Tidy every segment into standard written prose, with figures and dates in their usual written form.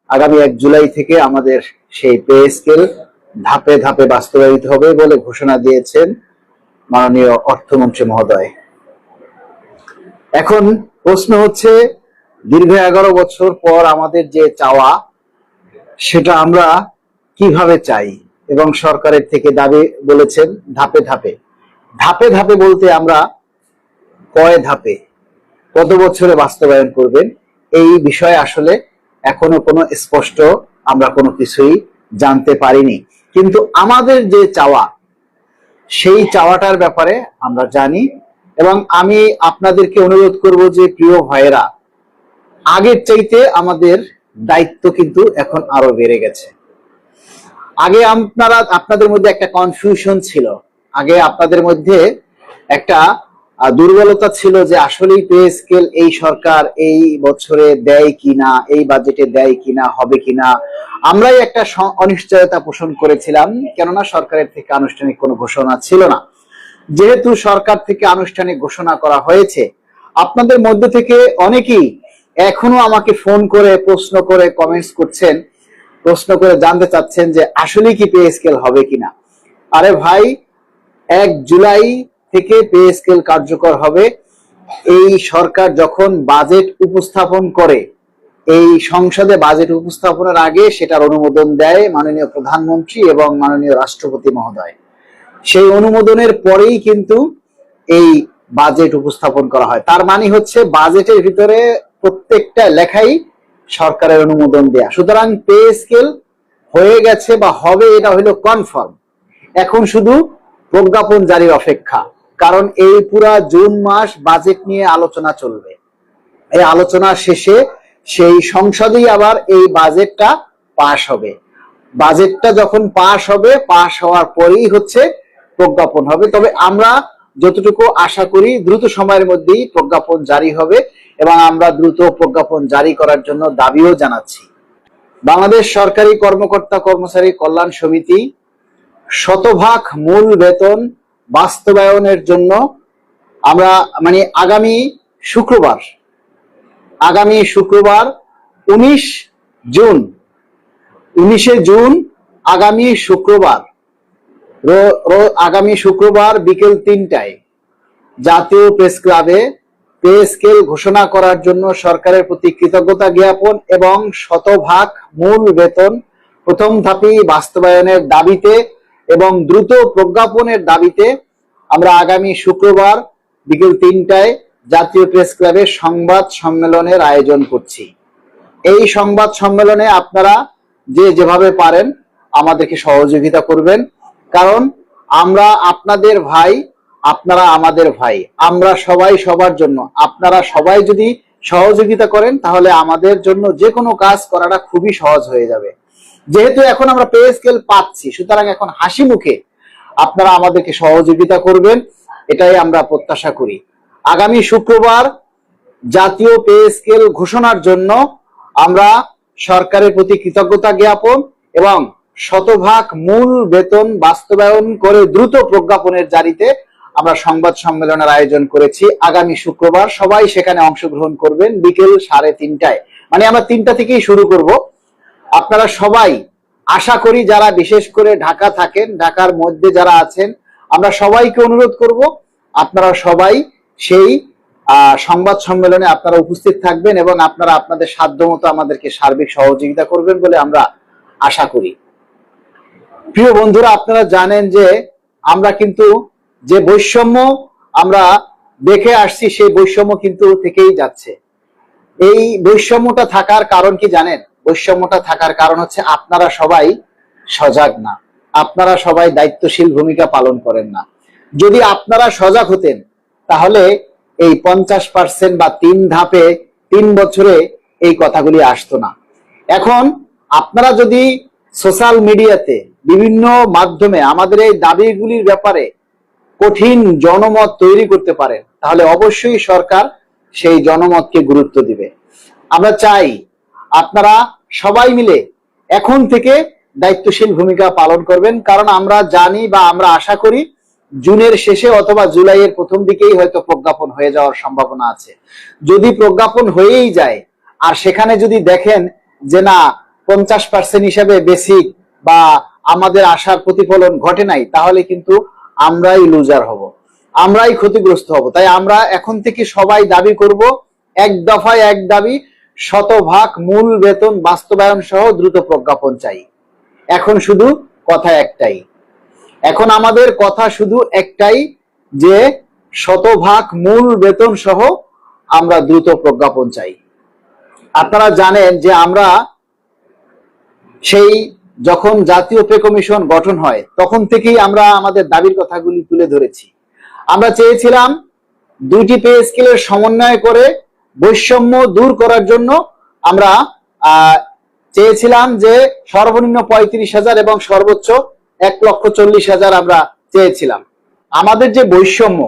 আগামী 1 জুলাই থেকে আমাদের সেই পে স্কেল ধাপে ধাপে বাস্তবায়িত হবে বলে ঘোষণা দিয়েছেন মাননীয় অর্থমন্ত্রী মহোদয়। এখন প্রশ্ন হচ্ছে, দীর্ঘ 11 বছর পর আমাদের যে চাওয়া সেটা আমরা কিভাবে চাই, এবং সরকারের থেকে দাবি বলেছেন ধাপে ধাপে। ধাপে ধাপে বলতে আমরা কয় ধাপে, কত বছরে বাস্তবায়ন করবেন, এই বিষয়ে আসলে এখনো কোনো স্পষ্ট আমরা কোনো কিছুই জানতে পারিনি। কিন্তু আমাদের যে চাওয়া, সেই চাওয়াটার ব্যাপারে আমরা জানি, এবং আমি আপনাদেরকে অনুরোধ করব যে প্রিয় ভাইয়েরা, আগের চাইতে আমাদের দায়িত্ব কিন্তু এখন আরো বেড়ে গেছে। আগে আপনাদের মধ্যে একটা কনফিউশন ছিল, আগে আপনাদের মধ্যে একটা দুর্বলতা ছিল যে আসলেই পে স্কেল এই সরকার এই বছরে দেয় কিনা, এই বাজেটে দেয় কিনা, হবে কিনা। আমরাই একটা অনিশ্চয়তা পোষণ করেছিলাম, কেননা সরকারের থেকে আনুষ্ঠানিক কোনো ঘোষণা ছিল না। যেহেতু সরকার থেকে আনুষ্ঠানিক ঘোষণা করা হয়েছে, আপনাদের মধ্যে থেকে অনেকেই এখনো আমাকে ফোন করে প্রশ্ন করে কমেন্টস করছেন, প্রশ্ন করে জানতে চাচ্ছেন যে আসলে কি পে স্কেল হবে কিনা। আরে ভাই, 1 জুলাই থেকে পে স্কেল কার্যকর হবে। এই সরকার যখন বাজেট উপস্থাপন করে, এই সংসদে বাজেট উপস্থাপনের আগে সেটার অনুমোদন দেয় মাননীয় প্রধানমন্ত্রী এবং মাননীয় রাষ্ট্রপতি মহোদয়। সেই অনুমোদনের পরেই কিন্তু এই বাজেট উপস্থাপন করা হয়। তার মানে হচ্ছে বাজেটের ভিতরে প্রত্যেকটা লেখাই সরকারের অনুমোদন দেয়া। সুতরাং পে স্কেল হয়ে গেছে বা হবে, এটা হলো কনফার্ম। এখন শুধু প্রজ্ঞাপন জারির অপেক্ষা, কারণ এই পুরা জুন মাস বাজেট নিয়ে আলোচনা চলবে। এই আলোচনা শেষে সেই সংসদেই আবার এই বাজেটটা পাশ হবে। বাজেটটা যখন পাশ হবে, পাশ হওয়ার পরেই হচ্ছে প্রজ্ঞাপন হবে। তবে আমরা যতটুকু আশা করি দ্রুত সময়ের মধ্যেই প্রজ্ঞাপন জারি হবে, এবং আমরা দ্রুত প্রজ্ঞাপন জারি করার জন্য দাবিও জানাচ্ছি। বাংলাদেশ সরকারি কর্মকর্তা কর্মচারী কল্যাণ সমিতি শতভাগ মূল বেতন বাস্তবায়নের জন্য আমরা আগামী শুক্রবার 19শে জুন আগামী শুক্রবার বিকেল 3টায় জাতীয় প্রেস ক্লাবে পে স্কেল ঘোষণা করার জন্য সরকারের প্রতি কৃতজ্ঞতা জ্ঞাপন এবং শতভাগ মূল বেতন প্রথম ধাপে বাস্তবায়নের দাবিতে এবং দ্রুত প্রজ্ঞাপনের দাবিতে আমরা আগামী শুক্রবার বিকেল 3টায় জাতীয় প্রেস ক্লাবে সংবাদ সম্মেলনের আয়োজন করছি। এই সংবাদ সম্মেলনে আপনারা যেভাবে পারেন আমাদেরকে সহযোগিতা করবেন, কারণ আমরা আপনাদের ভাই, আপনারা আমাদের ভাই। আমরা সবাই সবার জন্য, আপনারা সবাই যদি সহযোগিতা করেন তাহলে আমাদের জন্য যে কোনো কাজ করাটা খুবই সহজ হয়ে যাবে। যেহেতু এখন আমরা পে স্কেল পাচ্ছি, সুতরাং এখন হাসি মুখে আপনারা আমাদেরকে সহযোগিতা করবেন, এটাই আমরা প্রত্যাশা করি। আগামী শুক্রবার জাতীয় পে স্কেল ঘোষণার জন্য আমরা সরকারের প্রতি কৃতজ্ঞতা জ্ঞাপন এবং শতভাগ মূল বেতন বাস্তবায়ন করে দ্রুত প্রজ্ঞাপনের জারিতে আমরা সংবাদ সম্মেলনের আয়োজন করেছি আগামী শুক্রবার। সবাই সেখানে অংশগ্রহণ করবেন বিকেল 3:30টায়। আমরা 3টা থেকেই শুরু করব। আপনারা সবাই, আশা করি যারা বিশেষ করে ঢাকা থাকেন, ঢাকার মধ্যে যারা আছেন, আমরা সবাইকে অনুরোধ করব আপনারা সবাই সেই সংবাদ সম্মেলনে আপনারা উপস্থিত থাকবেন এবং আপনারা আপনাদের সাধ্যমতো আমাদেরকে সার্বিক সহযোগিতা করবেন বলে আমরা আশা করি। প্রিয় বন্ধুরা, আপনারা জানেন যে আমরা কিন্তু যে বৈষম্য আমরা দেখে আসছি, সেই বৈষম্য কিন্তু থেকেই যাচ্ছে। এই বৈষম্যটা থাকার কারণ কি জানেন? বৈষম্যটা থাকার কারণ হচ্ছে আপনারা সবাই সজাগ না, আপনারা সবাই দায়িত্বশীল ভূমিকা পালন করেন না। যদি আপনারা সজাগ হতেন তাহলে এই 50% বা 3 ধাপে 3 বছরে এই কথাগুলি আসতো না। এখন আপনারা যদি সোশ্যাল মিডিয়াতে বিভিন্ন মাধ্যমে আমাদের এই দাবিগুলির ব্যাপারে কঠিন জনমত তৈরি করতে পারেন, তাহলে অবশ্যই সরকার সেই জনমতকে গুরুত্ব দিবে। আমরা চাই আপনারা সবাই মিলে এখন থেকে দায়িত্বশীল ভূমিকা পালন করবেন, কারণ আমরা জানি বা আমরা আশা করি জুনের শেষে অথবা জুলাইয়ের প্রথম দিকেই হয়তো প্রজ্ঞাপন হয়ে যাওয়ার সম্ভাবনা আছে। যদি প্রজ্ঞাপন হয়েই যায় আর সেখানে যদি দেখেন যে না 50% হিসাবে বেসিক বা আমাদের আশার প্রতিফলন ঘটে নাই, তাহলে কিন্তু আমরাই লুজার হব, আমরাই ক্ষতিগ্রস্ত হব। তাই আমরা এখন থেকে সবাই দাবি করব, এক দফায় এক দাবি, শতভাগ মূল বেতন বাস্তবায়ন সহ দ্রুত প্রজ্ঞাপন চাই। এখন শুধু কথা একটাই, এখন আমাদের কথা শুধু একটাই যে শতভাগ মূল বেতন সহ আমরা দ্রুত প্রজ্ঞাপন চাই। আপনারা জানেন যে আমরা সেই যখন জাতীয় পে কমিশন গঠন হয় তখন থেকেই আমরা আমাদের দাবির কথাগুলি তুলে ধরেছি। আমরা চেয়েছিলাম দুইটি পে স্কেলের সমন্বয় করে বৈষম্য দূর করার জন্য আমরা চেয়েছিলাম যে সর্বনিম্ন 35,000 এবং সর্বোচ্চ 1,40,000 আমরা চেয়েছিলাম। আমাদের যে বৈষম্য,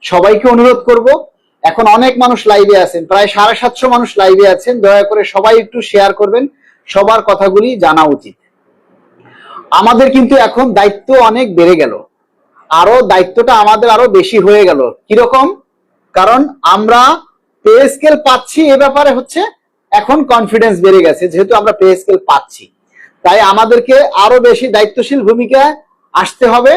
সবাইকে অনুরোধ করব, এখন অনেক মানুষ লাইভে আছেন, প্রায় 750 মানুষ লাইভে আছেন, দয়া করে সবাই একটু শেয়ার করবেন, সবার কথাগুলি জানা উচিত। আমাদের কিন্তু এখন দায়িত্ব অনেক বেড়ে গেল, আরো দায়িত্বটা আমাদের আরো বেশি হয়ে গেল। কিরকম? কারণ আমরা পে স্কেল পাচ্ছি, এ ব্যাপারে হচ্ছে এখন কনফিডেন্স বেড়ে গেছে, যেহেতু আমরা পে স্কেল পাচ্ছি, তাই আমাদেরকে আরো বেশি দায়িত্বশীল ভূমিকায় আসতে হবে।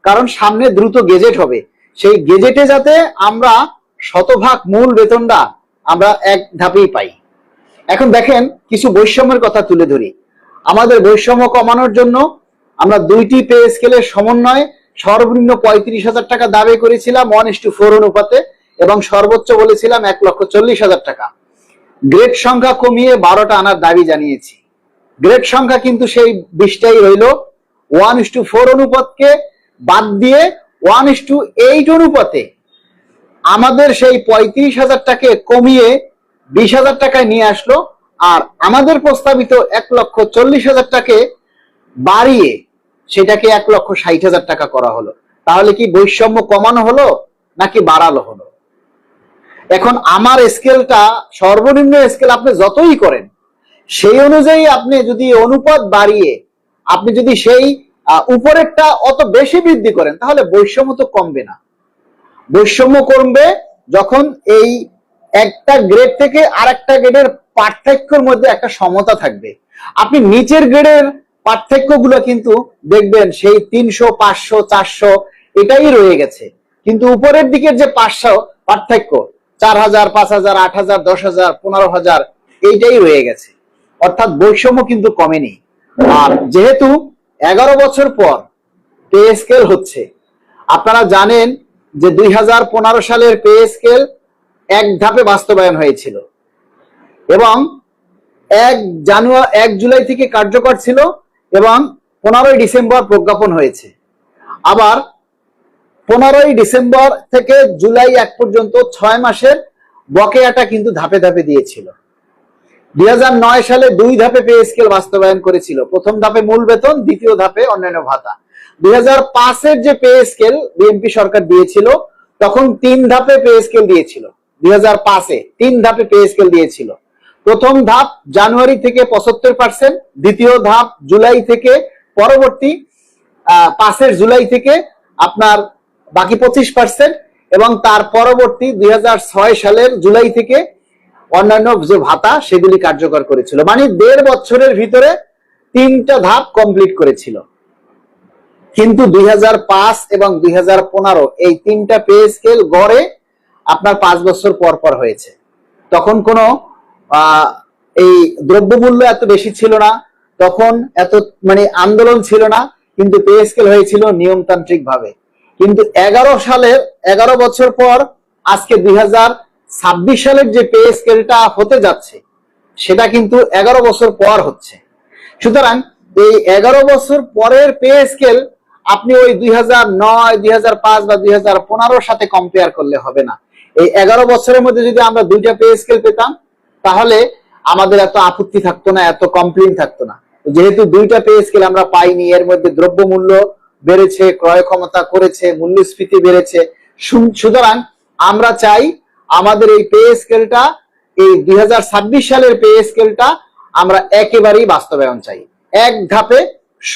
কারণ সামনে দ্রুত গেজেট হবে, সেই গেজেটে যাতে আমরা শতভাগ মূল বেতনটা আমরা এক ধাপেই পাই। এখন দেখেন, কিছু বৈষম্যের কথা তুলে ধরি। আমাদের বৈষম্য কমানোর জন্য আমরা দুইটি পে স্কেলের সমন্বয় সর্বনিম্ন 35,000 টাকা দাবি করেছিলাম 1:4 অনুপাতে, এবং সর্বোচ্চ বলেছিলাম 1,40,000 টাকা। গ্রেড সংখ্যা কমিয়ে 12টা আনার দাবি জানিয়েছি। গ্রেড সংখ্যা কিন্তু সেই 20টাই রইল। 1:4 অনুপাতকে বাদ দিয়ে 1:8 অনুপাতে আমাদের সেই 35,000 টাকে কমিয়ে 20,000 টাকায় নিয়ে আসলো, আর আমাদের প্রস্তাবিত 1,40,000 টাকে বাড়িয়ে সেটাকে 1,60,000 টাকা করা হলো। তাহলে কি বৈষম্য কমানো হলো নাকি বাড়ালো হলো? এখন আমার স্কেলটা, সর্বনিম্ন স্কেল আপনি যতই করেন, সেই অনুযায়ী আপনি যদি অনুপাত বাড়িয়ে আপনি যদি সেই উপরেরটা অত বেশি বৃদ্ধি করেন, তাহলে বৈষম্য তো কমবে না। বৈষম্য কমবে যখন এই একটা গ্রেড থেকে আরেকটা গ্রেডের পার্থক্যের মধ্যে একটা সমতা থাকবে। আপনি নিচের গ্রেডের পার্থক্যগুলো কিন্তু দেখবেন সেই 300, 500, 400 এটাই রয়ে গেছে, কিন্তু উপরের দিকের যে 500 পার্থক্য, 4,000, 5,000, 8,000, 10,000, 15,000 এইটাই রয়ে গেছে। অর্থাৎ বৈষম্য কিন্তু কমেনি। আর যেহেতু 11 বছর পর পে স্কেল হচ্ছে, আপনারা জানেন যে 2015 সালের পে স্কেল এক ধাপে বাস্তবায়ন হয়েছিল এবং 1 জুলাই থেকে কার্যকর ছিল এবং 15 ডিসেম্বর প্রজ্ঞাপন হয়েছে। আবার 15 ডিসেম্বর থেকে জুলাই 1 পর্যন্ত 6 মাসের বকেয়াটা কিন্তু ধাপে ধাপে দিয়েছিল। 2009 সালে 2 ধাপে পে স্কেল বাস্তবায়ন করেছিল, প্রথম ধাপে মূল বেতন, দ্বিতীয় ধাপে অন্যান্য ভাতা। 2005 যে পে স্কেল বিএনপি সরকার দিয়েছিল, তখন 3 ধাপে পে স্কেল দিয়েছিল। 2005 3 ধাপে পে স্কেল দিয়েছিল। প্রথম ধাপ জানুয়ারি থেকে 75%, দ্বিতীয় ধাপ জুলাই থেকে, পরবর্তী 5 জুলাই থেকে আপনার বাকি 25%, এবং তার পরবর্তী 2006 সালের জুলাই থেকে অন্যান্য যে ভাতা সেগুলি কার্যকর করেছিল। মানে 1.5 বছরের ভিতরে 3টা ধাপ কমপ্লিট করেছিল। কিন্তু 2005 এবং 2015 এই 3টা পে স্কেল গড়ে আপনার 5 বছর পর পর হয়েছে। তখন কোনো এই দ্রব্যমূল্য এত বেশি ছিল না, তখন এত আন্দোলন ছিল না, কিন্তু পে স্কেল হয়েছিল নিয়মতান্ত্রিক ভাবে। কিন্তু 11 বছর পর আজকে 2026 সালের যে পে স্কেলটা হতে যাচ্ছে, সেটা কিন্তু 11 বছর পর হচ্ছে। সুতরাং এই 11 বছর পরের পে স্কেল আপনি ওই 2009, 2005 বা 2015 সাথে কম্পেয়ার করলে হবে না। এই 11 বছরের মধ্যে যদি আমরা 2টা পে স্কেল পেতাম, তাহলে আমাদের এত আপত্তি থাকতো না, এত কমপ্লেইন থাকতো না। যেহেতু 2টা পে স্কেল আমরা পাইনি, এর মধ্যে দ্রব্যমূল্য বেড়েছে, ক্রয় ক্ষমতা করেছে, মূল্যস্ফীতি বেড়েছে। সুতরাং আমরা চাই আমাদের এই পে স্কেলটা, এই 2026 সালের পে স্কেলটা আমরা একেবারেই বাস্তবায়ন চাই। এক ধাপে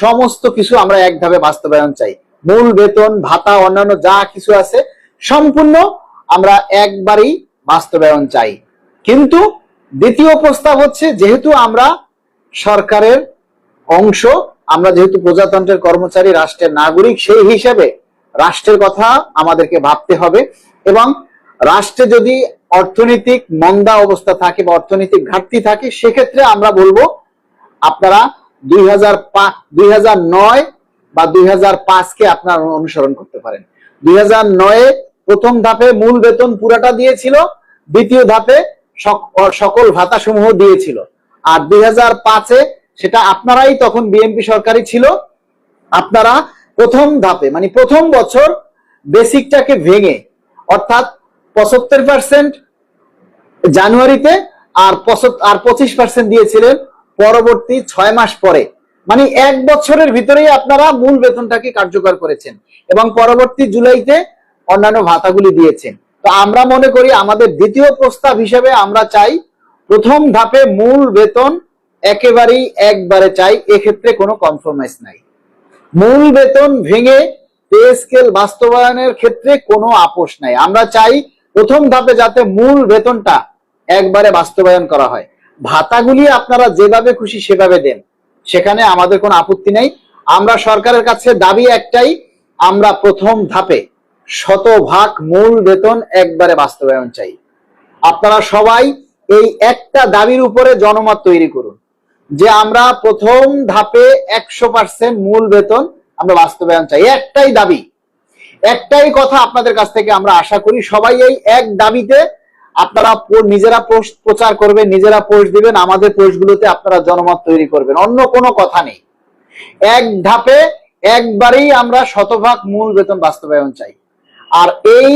সমস্ত কিছু আমরা এক ধাপে বাস্তবায়ন চাই। মূল বেতন, ভাতা, অন্যান্য যা কিছু আছে সম্পূর্ণ আমরা একবারেই বাস্তবায়ন চাই। কিন্তু দ্বিতীয় প্রস্তাব হচ্ছে, যেহেতু আমরা সরকারের অংশ। আমরা যেহেতু প্রজাতন্ত্রের কর্মচারী, রাষ্ট্রের নাগরিক, সেই হিসেবে রাষ্ট্রের কথা আমাদেরকে ভাবতে হবে। এবং রাষ্ট্রে যদি অর্থনৈতিক মন্দা অবস্থা থাকে বা অর্থনৈতিক ঘাটতি থাকে, সেক্ষেত্রে আমরা বলবো আপনারা 2009 বা 2005-কে আপনারা অনুসরণ করতে পারেন। 2009-এ প্রথম ধাপে মূল বেতন পুরাটা দিয়েছিল, দ্বিতীয় ধাপে সকল ভাতা সমূহ দিয়েছিল। আর 2005-এ সেটা আপনারাই তখন বিএনপি সরকারই ছিল, আপনারা প্রথম ধাপে মানে প্রথম বছর বেসিকটাকে ভেঙে অর্থাৎ 75% জানুয়ারিতে আর 25% দিয়েছিলেন পরবর্তী 6 মাস পরে। মানে 1 বছরের ভিতরেই আপনারা মূল বেতনটাকে কার্যকর করেছেন এবং পরবর্তী জুলাইতে অন্যান্য ভাতাগুলি দিয়েছেন। তো আমরা মনে করি আমাদের দ্বিতীয় প্রস্তাব হিসেবে আমরা চাই প্রথম ধাপে মূল বেতন একেবারেই একবারে চাই, এক্ষেত্রে কোনো কম্প্রোমাইজ নাই। মূল বেতন ভেঙে পে স্কেল বাস্তবায়নের ক্ষেত্রে কোনো আপোষ নাই। আমরা চাই প্রথম ধাপে যাতে মূল বেতনটা একবারে বাস্তবায়ন করা হয়। ভাতাগুলি আপনারা যেভাবে খুশি সেভাবে দেন, সেখানে আমাদের কোনো আপত্তি নেই। আমরা সরকারের কাছে দাবি একটাই, আমরা প্রথম ধাপে 100% মূল বেতন একবারে বাস্তবায়ন চাই। আপনারা সবাই এই একটা দাবির উপরে জনমত তৈরি করুন যে আমরা প্রথম ধাপে 100% মূল বেতন আমরা বাস্তবায়ন চাই। একটাই দাবি, একটাই কথা আপনাদের কাছ থেকে আমরা আশা করি। সবাই এই এক দাবিতে আপনারা নিজেরা পোস্ট প্রচার করবেন, নিজেরা পোস্ট দিবেন, আমাদের পোস্টগুলোতে আপনারা জনমত তৈরি করবেন, অন্য কোনো কথা নেই। এক ধাপে একবারেই আমরা 100% মূল বেতন বাস্তবায়ন চাই। আর এই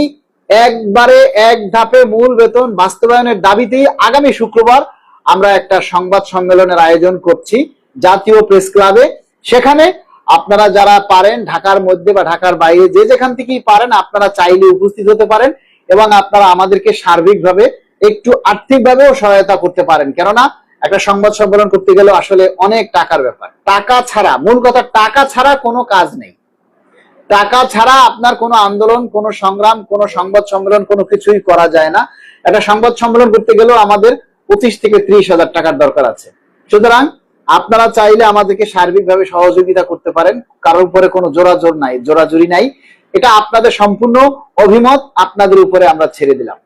একবারে এক ধাপে মূল বেতন বাস্তবায়নের দাবিতেই আগামী শুক্রবার আমরা একটা সংবাদ সম্মেলনের আয়োজন করছি জাতীয় প্রেস ক্লাবে। সেখানে আপনারা যারা পারেন ঢাকার মধ্যে বা ঢাকার বাইরে যে যেখান থেকেই পারেন আপনারা চাইলে উপস্থিত হতে পারেন এবং আপনারা আমাদেরকে সার্বিকভাবে একটু আর্থিকভাবেও সহায়তা করতে পারেন। কেননা একটা সংবাদ সম্মেলন করতে গেলে আসলে অনেক টাকার ব্যাপার। টাকা ছাড়া, মূল কথা টাকা ছাড়া কোনো কাজ নেই। টাকা ছাড়া আপনার কোনো আন্দোলন, কোনো সংগ্রাম, কোনো সংবাদ সম্মেলন কোনো কিছুই করা যায় না। একটা সংবাদ সম্মেলন করতে গেলেও আমাদের 25 থেকে 30 হাজার টাকার দরকার আছে। সুতরাং আপনারা চাইলে আমাদেরকে সার্বিকভাবে সহযোগিতা করতে পারেন, কারোর উপরে কোনো জোরাজোর নাই, জোরাজুরি নাই। এটা আপনাদের সম্পূর্ণ অভিমত, আপনাদের উপরে আমরা ছেড়ে দিলাম।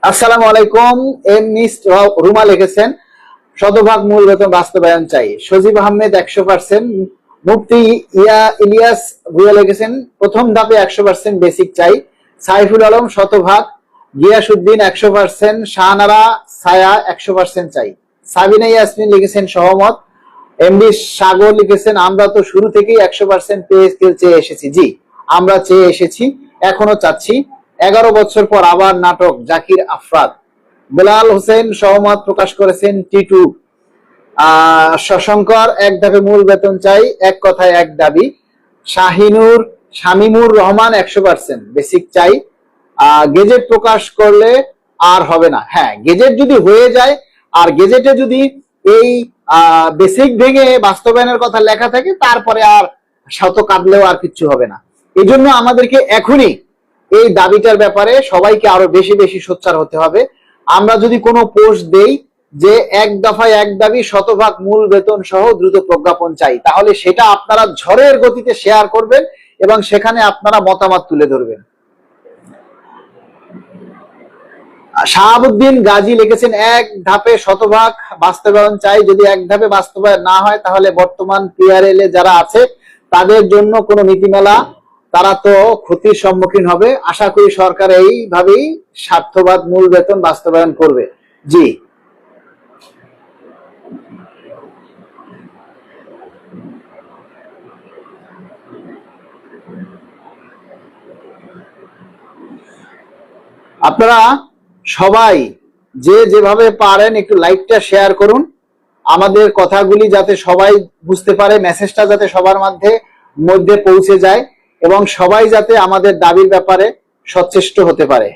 আসসালামু আলাইকুম। মিস রুমা লিখেছেন 100% মূল বেতন বাস্তবায়ন চাই। সজীব আহমেদ 100%। মুফতি ইলিয়াস ভুয়া লিখেছেন প্রথম ধাপে 100% বেসিক চাই। সাইফুল আলম 100%। গিয়াসউদ্দিন 100%। শাহনারা ছায়া 100% চাই। সাবিনা ইয়াসমিন লিখেছেন সহমত। এমডি সাগর লিখেছেন আমরা তো শুরু থেকেই 100% পে স্কেল চেয়ে এসেছি। জি, আমরা চেয়ে এসেছি, এখনো চাচ্ছি। 11 বছর পর আবার নাটক। জাকির আফরাদ। বেলাল হোসেন সহমত প্রকাশ করেছেন। টিটু শশঙ্কর এক ধাপে মূল বেতন চাই, এক কথায় এক দাবি। শামিমুর রহমান 100% বেসিক চাই। গেজেট প্রকাশ করলে আর হবে না। হ্যাঁ, গেজেট যদি হয়ে যায় আর গেজেটে যদি এই বেসিক ভেঙে বাস্তবায়নের কথা লেখা থাকে তারপরে আর শত কাঁদলেও আর কিচ্ছু হবে না। এই জন্য আমাদেরকে এখনই এই দাবিটার ব্যাপারে সবাইকে আরো বেশি বেশি সোচ্চার হতে হবে। আমরা যদি কোনো পোস্ট দেই যে এক দফায় এক দাবি 100% মূল বেতন সহ দ্রুত প্রজ্ঞাপন চাই, তাহলে সেটা আপনারা ঝড়ের গতিতে শেয়ার করবেন এবং সেখানে আপনারা মতামত তুলে ধরবেন। শাহাবুদ্দিন গাজী লিখেছেন এক ধাপে 100% বাস্তবায়ন চাই। যদি এক ধাপে বাস্তবায়ন না হয় তাহলে বর্তমান পিআরএল এ যারা আছে তাদের জন্য কোনো নীতিমালা, তারা তো ক্ষতির সম্মুখীন হবে। আশা করি সরকার এইভাবেই স্বার্থবাদ মূল বেতন বাস্তবায়ন করবে। জি, আপনারা সবাই যে যেভাবে পারেন একটু লাইকটা শেয়ার করুন, আমাদের কথাগুলি যাতে সবাই বুঝতে পারে, মেসেজটা যাতে সবার মধ্যে পৌঁছে যায় এবং সবাই যাতে আমাদের দাবির ব্যাপারে সচেষ্ট হতে পারে।